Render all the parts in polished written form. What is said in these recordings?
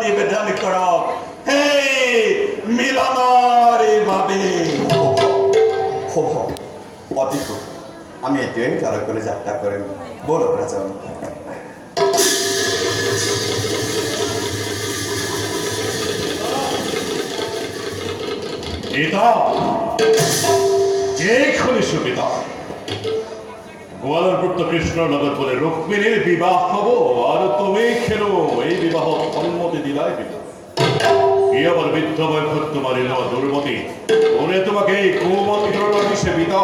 নিবেদন করো হে মিলনারে ভাবে অধিক আমি এটাই কারো করে যাত্রা করেন বলো রাজন পিতা এক্ষুনি সুপিতা গোয়ালার পুত্র কৃষ্ণনগর বলে রুক্মিণীর বিবাহ হব আর তুমি খেলো এই বিবাহ অনুমতি দিলাই পিতা কি আবার বৃদ্ধ বয়স তোমার এলো দুর্মতি ওরে তোমাকে এই কোমতি করোনা দিছে পিতা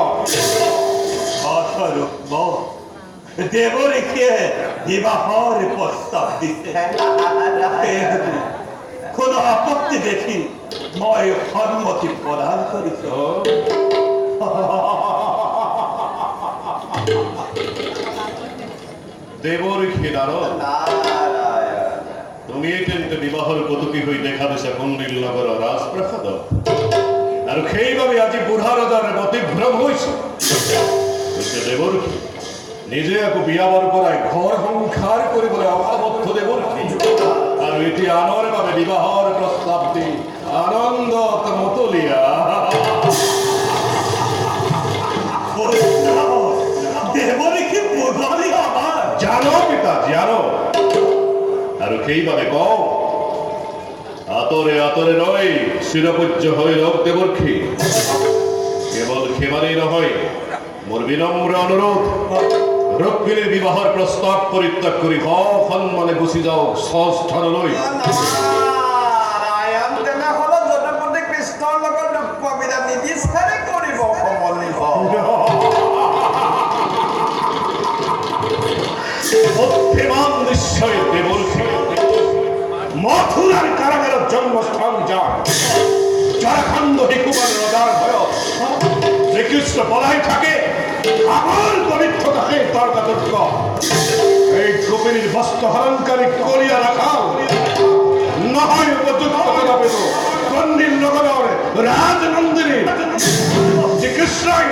দেব রেখে বিবাহর প্রস্তাব দিতে কোন আপত্তি দেখি মই সম্মতি প্রদান করিস দেবর খেদার তুমি কিন্তু বিবাহর কতকি হই দেখা দিছে কন্দিল নগর রাজপ্রাসাদ আর সেইভাবে আজি বুঢ়া ৰজাৰ অতিভ্ৰম হৈছে দেৱৰ নিজে আকৌ বিয়াবৰ পৰাই ঘৰ সংসাৰ কৰিবলৈ অভাৱদ্ধ দেৱৰ আৰু এতিয়া আনৰ বাবে বিবাহৰ প্ৰস্তাৱ দি আনন্দত মতলীয়া জানো পিতা জানো আৰু সেইবাবে কওঁ আতরে আতরে নয় শিরপূজ্য হয়ে লোক দেবর্ষী কেবল ক্ষেমানেই নহয় মোর বিনম্র অনুরোধ রুক্মিণীর বিবাহর প্রস্তাব পরিত্যাগ করি সন্মানে গুচি যাও স্বস্থানলৈ কৃষ্ণৰ লগত ৰূপবিধা নিবিচাৰে কৰিব সমন্বিত বুদ্ধিমান নিশ্চয় দেবর্ষী মথুরার কারাগারের জন্মস্থান যান ঝাড়খণ্ড হিকুমান রাজার ভয় শ্রীকৃষ্ণ বলাই থাকে আমার পবিত্র থাকে তর্কাতর্ক এই গোপিনীর বস্ত্র হরণকারী করিয়া রাখা নহয় উপযুক্ত পেত কন্দিল নগরের রাজনন্দিনী শ্রীকৃষ্ণই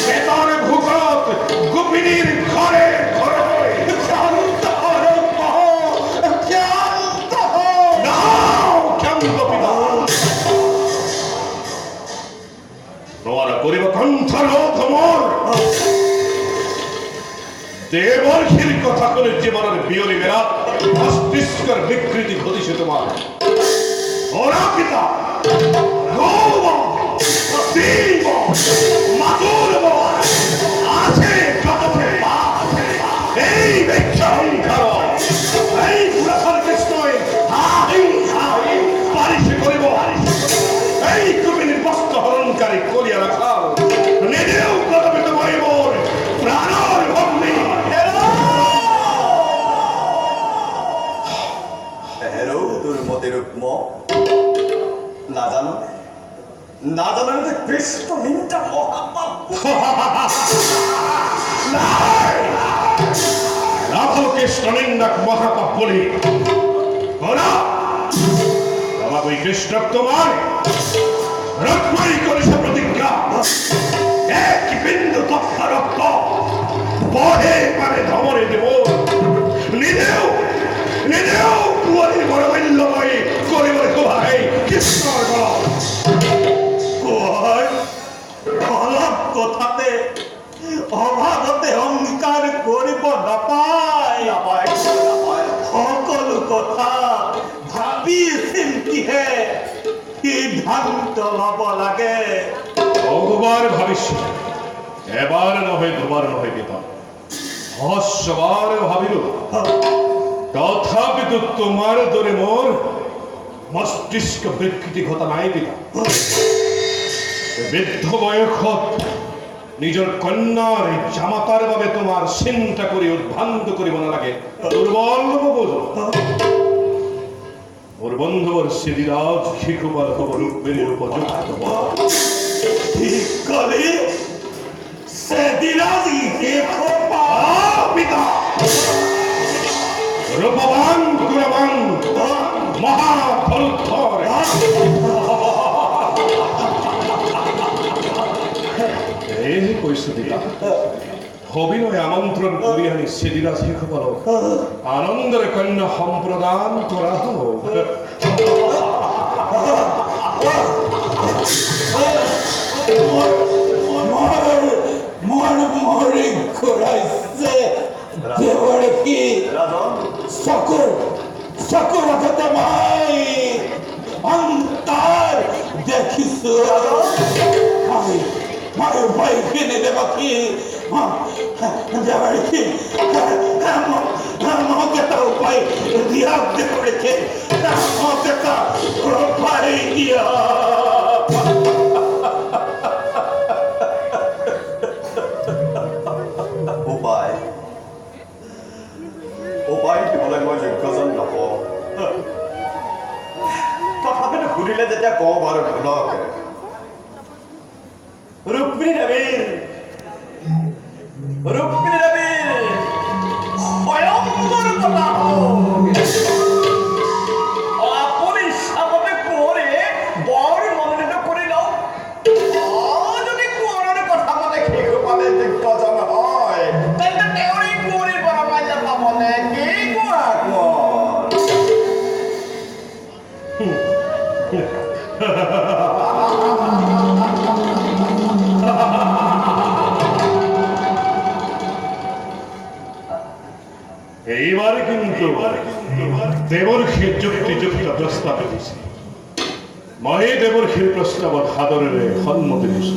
বেতনে ভূগত গোপিনীর ঘরে ঘরে করিব কণ্ঠরোধ মোর দেবর্ষীর কথা করে জীবনের বিয়লি মেলা মস্তিষ্কের বিকৃতি ঘটিছে তোমার ওরা পিতা গৌব শিব মাধুরব আছে জগতে এই ব্যক্ষাহংকার এই পুরাতন কৃষ্ণই পারিশে করিব এই কুমিনীর বস্ত্র হরণকারী করিয়া রাখা নিজেও প্রতাপিত মহিমর প্রাণর ভগ্নি হেরো দুর্মতি রুক্ম না জানো যে কৃষ্ণ নিন্দা মহাপাপ রাধব কৃষ্ণ নিন্দাক মহাপাপ বলি আমাকে ওই কৃষ্ণ তোমার রক্তই করেছে প্রতিজ্ঞা এক বিন্দু তথ্য রক্ত বহে পারে ধমরে দেব নিজেও কুয়ারির বড় মূল্যময় করিবার কোহাই কৃষ্ণর অলপ কথাতে অভাবতে অহংকার করিব নাপায় সকলো কথা ভাবি চিন্তিহে সিদ্ধান্ত লব লাগে বহুবার ভাবিস এবার নহে দুবার নহে পিতা হস্যবার ভাবিল তথাপি তো তোমার দরে মোর মস্তিষ্ক বিকৃতি ঘটা নাই পিতা বৃদ্ধ বয়সত নিজের কন্যার জামাতার বাবে তোমার চিন্তা করি উদ্ভ্রান্ত করিব নালাগে দুর্বল বোঝ ওর বন্ধুর সিদিরাজ শিখুবার খবর রূপের উপযুক্ত ঠিক করে সেদিরাজি দেখো পিতা রূপবান গুণবান মহাফলধর এই কৈছো পিতা অভিনয় আমন্ত্রণ করিয়া নিশ্চিদিরা শিখবল আনন্দের কন্যা সম্প্রদান করা হোক। মরি ঘুরাইছে দেবর কি রাজন সকল সকল কথা ভাই অন্তর দেখিস ভাই ভাই ভাই কিনে দেব কি দেবর কি আমাকে তো উপায় দিয়া দেবরকে আমাকে তো উপায় দিয়া উপায় উপায় দিবলৈ মই যোগ্যজন নকওঁ তথাপিতো সুধিলে যেতিয়া কওঁ বাৰু শুনক ৰুক্মিণী দেৱীৰ স্বয়ংবৰ কথা আপুনি চাবতে কোঁৱৰে বৰ মনোনীত কৰি লওক যদি কোঁৱৰৰ কথা মানে শেষ পালে যোগ্যজন হয় তেন্তে তেওঁৰে কোঁৱৰী বৰমাল্য পাবনে কি কোৱা এইবার কিন্তু দেবর্ষীর যুক্তিযুক্ত প্রস্তাব দিছে মই দেবর্ষীর প্রস্তাবত সাদরেৰে সন্মতি দিছো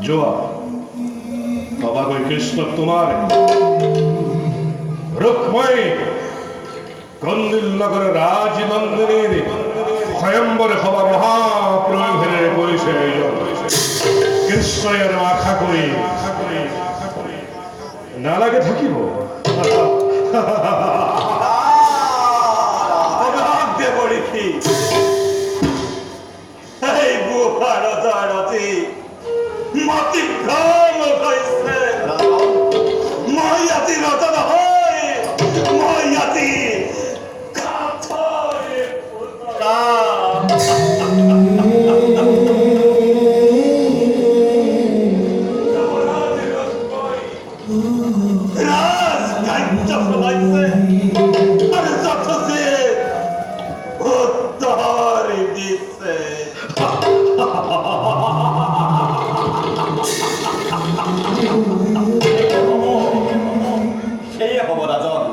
যোৱা তবাগৈ কৃষ্ণ তোমাৰ রুক্ময়ী কন্দিল নগরের রাজনন্দিনীর স্বয়ম্বরে সভা মহাপ্রয়োভের কৈছে কৃষ্ণয়ের আশা করি নালাগে থাকিব দেবরী এই বুহার দাঁড়াতে মাটি ভ্রম হয়েছে মহিয়াতি রতন হয় মহিয়াতি কাথরে রাজ কাঞ্চ ফলাইছে আর যথসে উত্তর দিছে সেয়ে হ'ব ৰাজন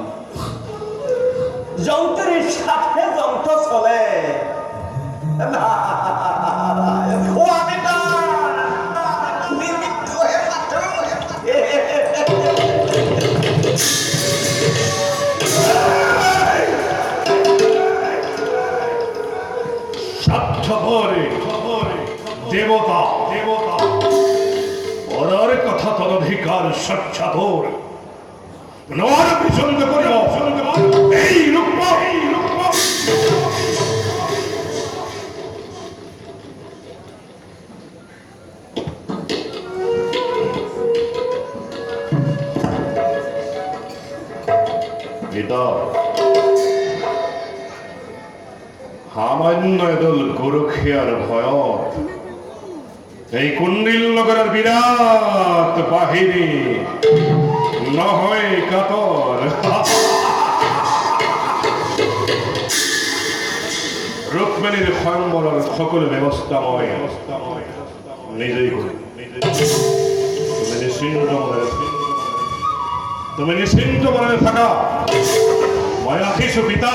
যন্ত্ৰৰ সাথে যন্ত্ৰ চলে দেবতা দেবতা ওর কথা তদধিকার সচ্ছাদর নর বিচন্দ করিব এই রূপ পিতা সামান্য এদল গরখীয়ার ভয়ত এই কুণ্ডিল নগরের বিরাট বাহিনী নহয় কাতর রুক্মিণীর স্বয়ম্বরের সকল ব্যবস্থা মই নিজেই করি তুমি নিশ্চিন্ত মনে থাকা মই রাখিছো পিতা